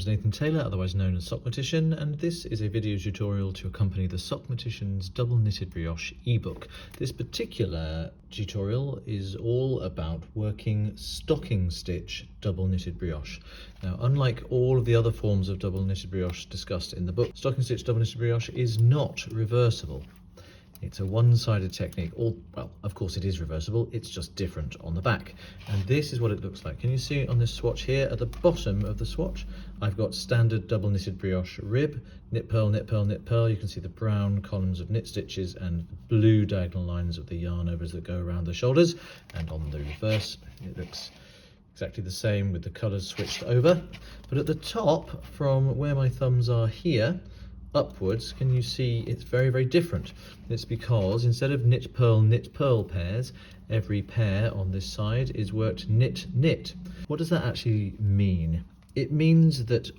name's Nathan Taylor, otherwise known as Sockmatician, and this is a video tutorial to accompany the Sockmatician's Double Knitted Brioche ebook. This particular tutorial is all about working stocking stitch double knitted brioche. Now, unlike all of the other forms of double knitted brioche discussed in the book, stocking stitch double knitted brioche is not reversible. It's a one-sided technique. Well, of course it is reversible, it's just different on the back. And this is what it looks like. Can you see on this swatch here, at the bottom of the swatch, I've got standard double knitted brioche rib, knit purl, knit purl, knit purl. You can see the brown columns of knit stitches and blue diagonal lines of the yarn overs that go around the shoulders. And on the reverse, it looks exactly the same with the colours switched over. But at the top, from where my thumbs are here, upwards, can you see it's very, very different? It's because instead of knit purl pairs, every pair on this side is worked knit knit. What does that actually mean? It means that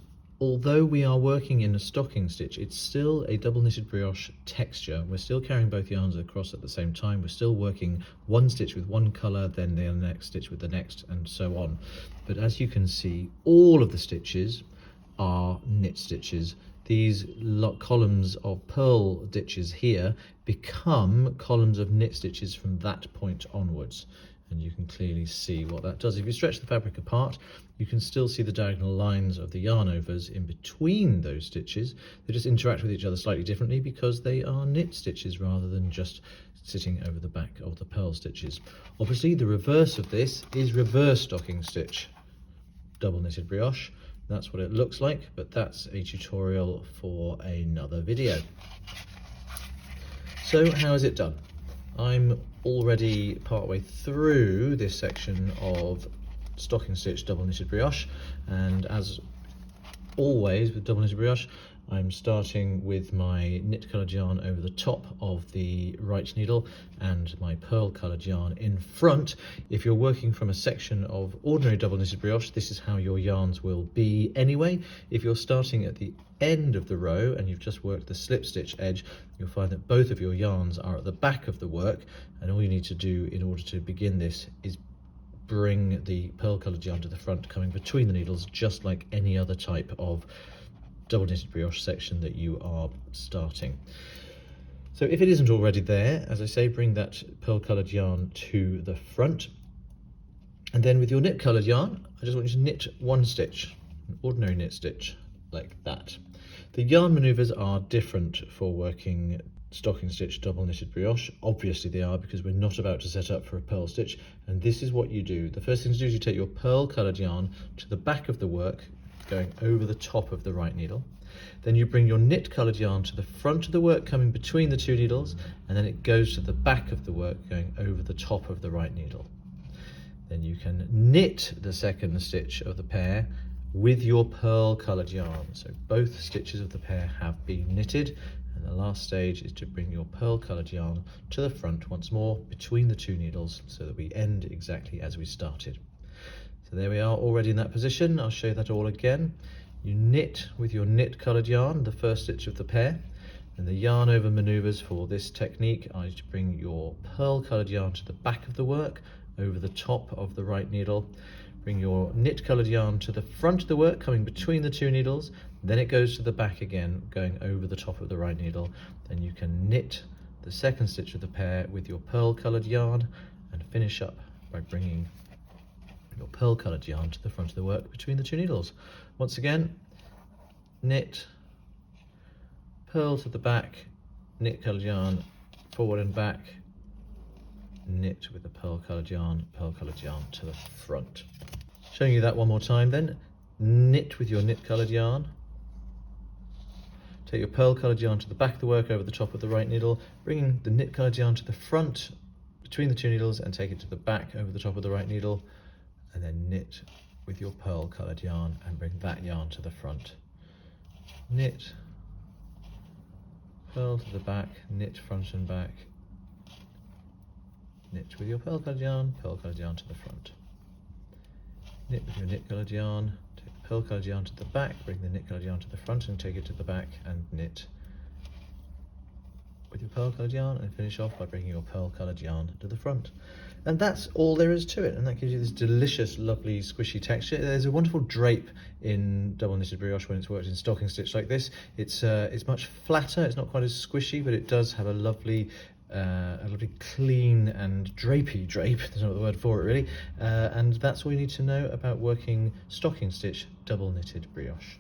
although we are working in a stocking stitch, it's still a double knitted brioche texture. We're still carrying both yarns across at the same time. We're still working one stitch with one colour, then the next stitch with the next, and so on. But as you can see, all of the stitches are knit stitches. These columns of purl stitches here become columns of knit stitches from that point onwards. And you can clearly see what that does. If you stretch the fabric apart, you can still see the diagonal lines of the yarn overs in between those stitches. They just interact with each other slightly differently because they are knit stitches rather than just sitting over the back of the purl stitches. Obviously, the reverse of this is reverse stocking stitch double knitted brioche. That's what it looks like, but that's a tutorial for another video. So how is it done? I'm already partway through this section of stocking stitch double knitted brioche, and as always with double knitted brioche, I'm starting with my knit coloured yarn over the top of the right needle and my pearl coloured yarn in front. If you're working from a section of ordinary double knitted brioche, this is how your yarns will be anyway. If you're starting at the end of the row and you've just worked the slip stitch edge, you'll find that both of your yarns are at the back of the work, and all you need to do in order to begin this is bring the pearl coloured yarn to the front, coming between the needles, just like any other type of double knitted brioche section that you are starting. So if it isn't already there, as I say, bring that pearl coloured yarn to the front, and then with your knit coloured yarn, I just want you to knit one stitch, an ordinary knit stitch like that. The yarn maneuvers are different for working stocking stitch double knitted brioche. Obviously they are, because we're not about to set up for a purl stitch, and this is what you do. The first thing to do is you take your pearl coloured yarn to the back of the work, going over the top of the right needle. Then you bring your knit coloured yarn to the front of the work, coming between the two needles, and then it goes to the back of the work, going over the top of the right needle. Then you can knit the second stitch of the pair with your pearl coloured yarn. So both stitches of the pair have been knitted, and the last stage is to bring your pearl coloured yarn to the front once more between the two needles, so that we end exactly as we started. So there we are, already in that position. I'll show you that all again. You knit with your knit coloured yarn the first stitch of the pair, and the yarn over manoeuvres for this technique are to bring your pearl coloured yarn to the back of the work, over the top of the right needle. Bring your knit coloured yarn to the front of the work, coming between the two needles. Then it goes to the back again, going over the top of the right needle. Then you can knit the second stitch of the pair with your pearl coloured yarn, and finish up by bringing your pearl coloured yarn to the front of the work between the two needles. Once again, knit, purl to the back, knit coloured yarn forward and back, knit with the pearl coloured yarn to the front. Showing you that one more time then. Knit with your knit coloured yarn, take your pearl coloured yarn to the back of the work over the top of the right needle, bringing the knit coloured yarn to the front between the two needles, and take it to the back over the top of the right needle, and then knit with your pearl coloured yarn and bring that yarn to the front. Knit, purl to the back, knit front and back, knit with your pearl coloured yarn to the front. Knit with your knit coloured yarn, take the pearl coloured yarn to the back, bring the knit coloured yarn to the front and take it to the back, and knit with your pearl coloured yarn and finish off by bringing your pearl coloured yarn to the front. And that's all there is to it, and that gives you this delicious, lovely, squishy texture. There's a wonderful drape in double knitted brioche when it's worked in stocking stitch like this. It's much flatter, it's not quite as squishy, but it does have a lovely clean and drapey drape, there's no other word for it really, and that's all you need to know about working stocking stitch double knitted brioche.